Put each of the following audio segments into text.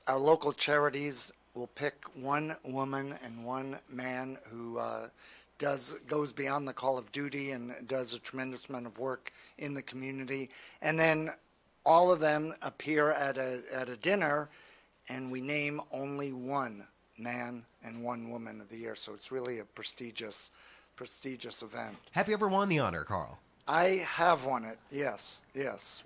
Our local charities will pick one woman and one man who goes beyond the call of duty and does a tremendous amount of work in the community. And then all of them appear at a dinner, and we name only one man and one woman of the year. So it's really a prestigious event. Have you ever won the honor, Carl? I have won it. Yes.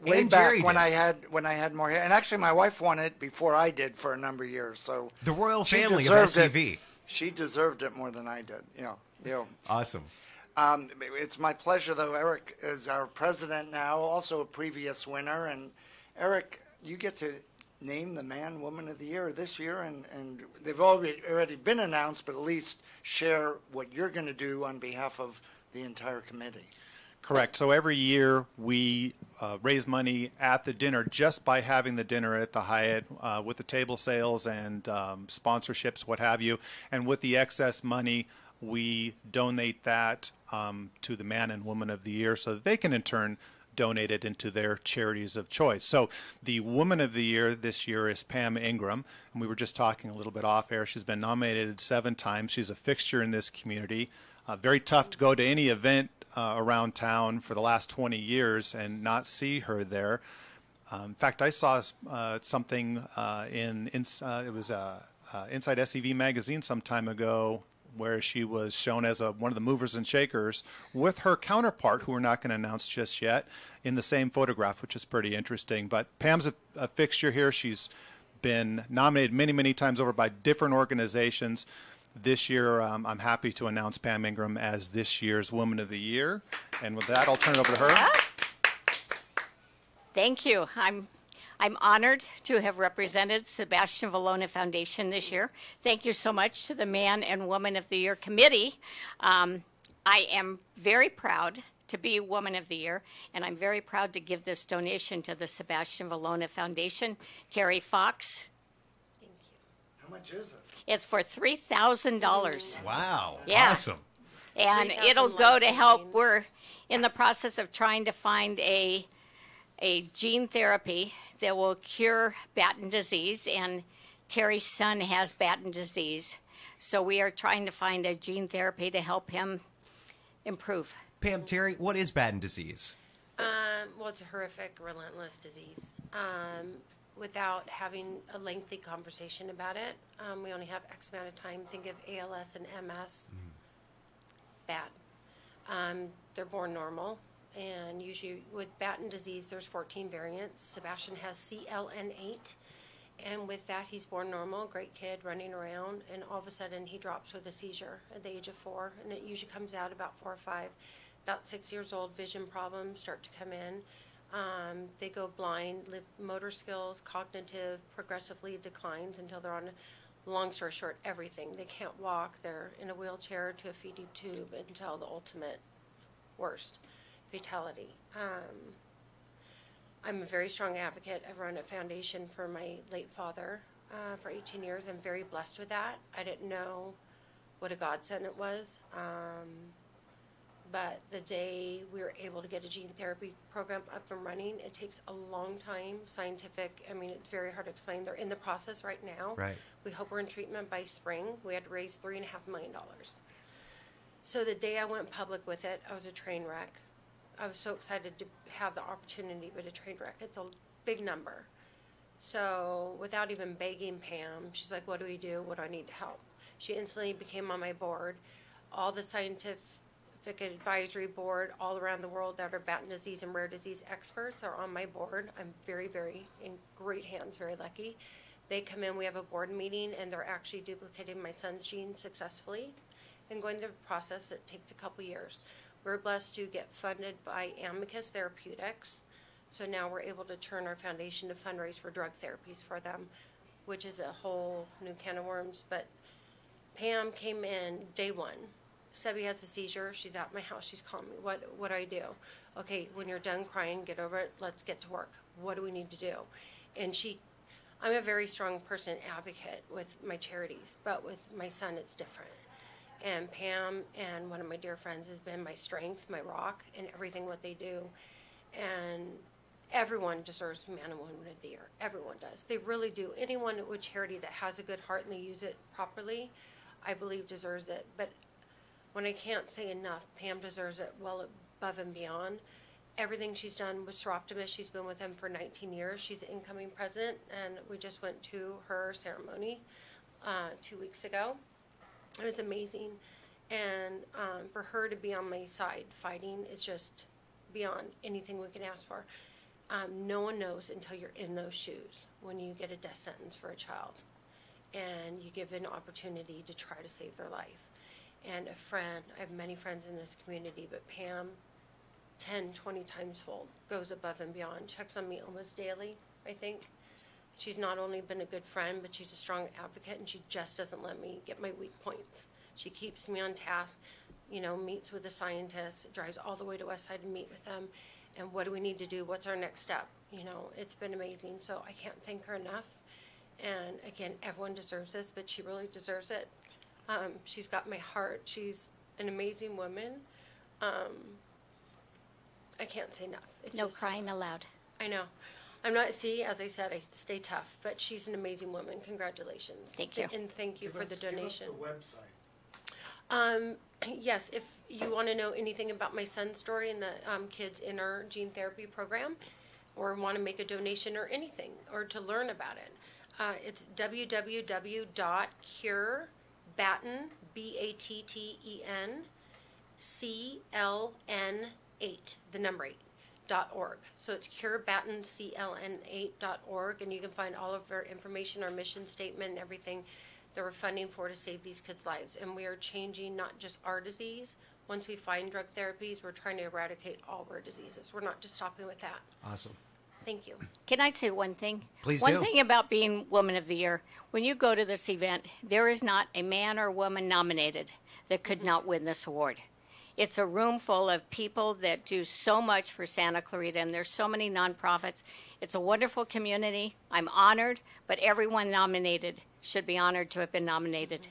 Way back when I had more hair, and actually my wife won it before I did for a number of years. So the royal family of SCV. She deserved it more than I did. Yeah. Awesome. It's my pleasure, though. Eric is our president now, also a previous winner, and Eric, you get to name the man, woman of the year this year, and they've already been announced, but at least share what you're going to do on behalf of the entire committee. Correct. So every year we raise money at the dinner just by having the dinner at the Hyatt with the table sales and sponsorships, what have you. And with the excess money, we donate that to the man and woman of the year so that they can in turn donate it into their charities of choice. So the woman of the year this year is Pam Ingram. And we were just talking a little bit off air. She's been nominated 7 times. She's a fixture in this community. Very tough to go to any event around town for the last 20 years and not see her there. In fact, I saw something it was Inside SCV magazine some time ago where she was shown as one of the movers and shakers with her counterpart, who we're not going to announce just yet, in the same photograph, which is pretty interesting. But Pam's a fixture here. She's been nominated many, many times over by different organizations. This year, I'm happy to announce Pam Ingram as this year's Woman of the Year. And with that, I'll turn it over to her. Yeah. Thank you. I'm honored to have represented Sebastian Velona Foundation this year. Thank you so much to the Man and Woman of the Year Committee. I am very proud to be Woman of the Year, and I'm very proud to give this donation to the Sebastian Velona Foundation. Terry Fox. Thank you. How much is it? It's for $3,000. Wow. Yeah. Awesome. And it'll go to help. We're in the process of trying to find a gene therapy that will cure Batten disease, and Terry's son has Batten disease. So we are trying to find a gene therapy to help him improve. Pam, Terry, what is Batten disease? Well, it's a horrific, relentless disease. Without having a lengthy conversation about it, we only have X amount of time. Think of ALS and MS. Bad. They're born normal. And usually with Batten disease, there's 14 variants. Sebastian has CLN8. And with that, he's born normal, great kid, running around. And all of a sudden, he drops with a seizure at the age of 4. And it usually comes out about 4 or 5. About 6 years old, vision problems start to come in. They go blind, motor skills, cognitive, progressively declines until they're on, long story short, everything. They can't walk. They're in a wheelchair to a feeding tube until the ultimate worst. Fatality. I'm a very strong advocate. I've run a foundation for my late father for 18 years. I'm very blessed with that. I didn't know what a godsend it was. But the day we were able to get a gene therapy program up and running, it takes a long time, scientific. I mean, it's very hard to explain. They're in the process right now. Right. We hope we're in treatment by spring. We had to raise $3.5 million. So the day I went public with it, I was a train wreck. I was so excited to have the opportunity, but a train wreck, it's a big number. So without even begging Pam, she's like, what do we do? What do I need to help? She instantly became on my board. All the scientific advisory board all around the world that are Batten disease and rare disease experts are on my board. I'm very, very in great hands, very lucky. They come in, we have a board meeting, and they're actually duplicating my son's gene successfully and going through the process that takes a couple years. We're blessed to get funded by Amicus Therapeutics. So now we're able to turn our foundation to fundraise for drug therapies for them, which is a whole new can of worms. But Pam came in day 1. Sebby has a seizure. She's at my house. She's calling me. What do I do? Okay, when you're done crying, get over it. Let's get to work. What do we need to do? And I'm a very strong person, advocate with my charities, but with my son, it's different. And Pam and one of my dear friends has been my strength, my rock, and everything what they do. And everyone deserves Man and Woman of the Year. Everyone does. They really do. Anyone with charity that has a good heart and they use it properly, I believe deserves it. But when I can't say enough, Pam deserves it well above and beyond. Everything she's done with Seroptimus, she's been with him for 19 years. She's the incoming president, and we just went to her ceremony 2 weeks ago. It was amazing. And for her to be on my side fighting is just beyond anything we can ask for. No one knows until you're in those shoes when you get a death sentence for a child and you give an opportunity to try to save their life. And a friend, I have many friends in this community, but Pam, 10, 20 times fold, goes above and beyond, checks on me almost daily, I think. She's not only been a good friend, but she's a strong advocate, and she just doesn't let me get my weak points. She keeps me on task, you know, meets with the scientists, drives all the way to Westside to meet with them. And what do we need to do? What's our next step? You know, it's been amazing. So I can't thank her enough. And again, everyone deserves this, but she really deserves it. She's got my heart. She's an amazing woman. I can't say enough. It's No just, crying allowed. I know. I'm not, see, as I said, I stay tough, but she's an amazing woman. Congratulations. Thank you. And thank you for the donation. Give us the website. Yes, if you want to know anything about my son's story and the kids in our gene therapy program, or want to make a donation or anything, or to learn about it, it's www.curebatten, BATTEN, CLN8, the number 8.org. So it's curebattencln8.org, and you can find all of our information, our mission statement, and everything that we're funding for to save these kids' lives. And we are changing not just our disease. Once we find drug therapies, we're trying to eradicate all rare diseases. We're not just stopping with that. Awesome. Thank you. Can I say one thing? Please One do. thing about being Woman of the Year, when you go to this event, there is not a man or woman nominated that could not win this award. It's a room full of people that do so much for Santa Clarita, and there's so many nonprofits. It's a wonderful community. I'm honored, but everyone nominated should be honored to have been nominated.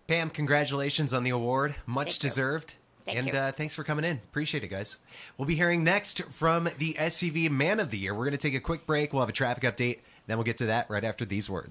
Pam, congratulations on the award. Much Thank you. deserved. Thank you. Thanks for coming in. Appreciate it, guys. We'll be hearing next from the SCV Man of the Year. We're going to take a quick break. We'll have a traffic update. Then we'll get to that right after these words.